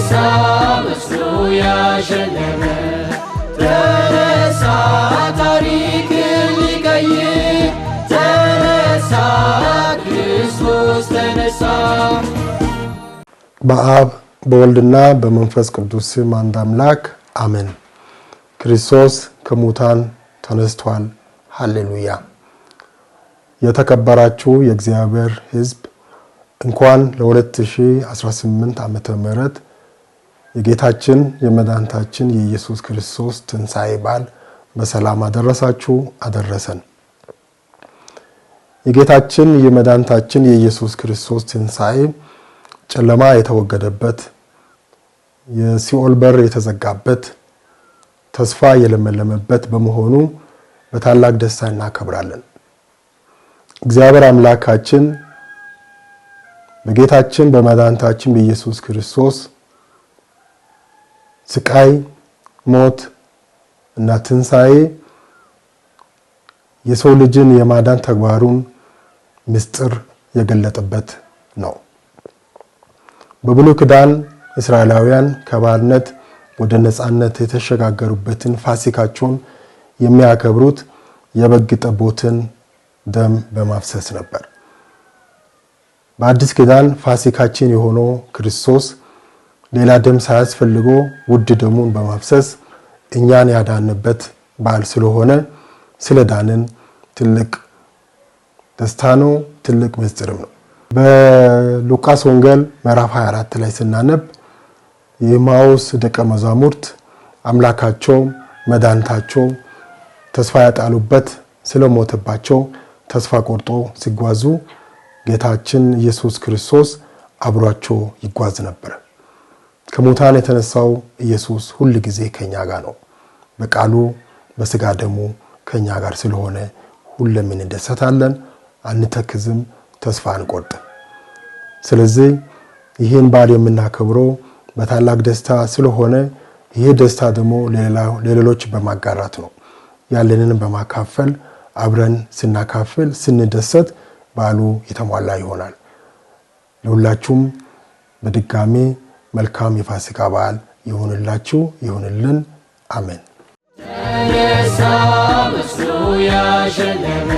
ተነሳ መስሎ ያሸለመ ተነሳ ታሪክ ሊቀይር ተነሳ ክርስቶስ ተነሳ። በአብ በወልድና በመንፈስ ቅዱስ ስም አንድ አምላክ አሜን። ክርስቶስ ከሙታን ተነስቷል። ሃሌሉያ። የተከበራችሁ የእግዚአብሔር ሕዝብ እንኳን ለ2018 ዓመተ ምህረት የጌታችን የመድኃኒታችን የኢየሱስ ክርስቶስ ትንሣኤ በዓል በሰላም አደረሳችሁ አደረሰን። የጌታችን የመድኃኒታችን የኢየሱስ ክርስቶስ ትንሣኤ ጨለማ የተወገደበት የሲኦል በር የተዘጋበት ተስፋ የለመለመበት በመሆኑ በታላቅ ደስታ እናከብራለን። እግዚአብሔር አምላካችን በጌታችን በመድኃኒታችን በኢየሱስ ክርስቶስ ስቃይ፣ ሞት እና ትንሣኤ የሰው ልጅን የማዳን ተግባሩን ምስጢር የገለጠበት ነው። በብሉይ ኪዳን እስራኤላውያን ከባርነት ወደ ነፃነት የተሸጋገሩበትን ፋሲካቸውን የሚያከብሩት የበግ ጠቦትን ደም በማፍሰስ ነበር። በአዲስ ኪዳን ፋሲካችን የሆነው ክርስቶስ ሌላ ደም ሳያስፈልገው ውድ ደሙን በማፍሰስ እኛን ያዳነበት በዓል ስለሆነ ስለዳንን ትልቅ ደስታ ነው፣ ትልቅ ምስጢርም ነው። በሉቃስ ወንጌል ምዕራፍ 24 ላይ ስናነብ የኤማሁስ ደቀ መዛሙርት አምላካቸው መድኃኒታቸው ተስፋ ያጣሉበት ስለሞተባቸው ተስፋ ቆርጦ ሲጓዙ ጌታችን ኢየሱስ ክርስቶስ አብሯቸው ይጓዝ ነበር። ከሙታን የተነሳው ኢየሱስ ሁሉ ጊዜ ከኛ ጋር ነው። በቃሉ በስጋ ደሙ ከኛ ጋር ስለሆነ ሁሉም እንደሰታለን፣ አንተክዝም፣ ተስፋ አንቆርጥም። ስለዚህ ይህን በዓል የምናከብረው በታላቅ ደስታ ስለሆነ ይሄ ደስታ ደግሞ ለሌሎች በማጋራት ነው። ያለንን በማካፈል አብረን ስናካፍል ስንደሰት በዓሉ የተሟላ ይሆናል። ለሁላችሁም በድጋሚ መልካም የፋሲካ በዓል ይሁንላችሁ ይሁንልን። አሜን። ተነሳ መስሎ ያሸለመ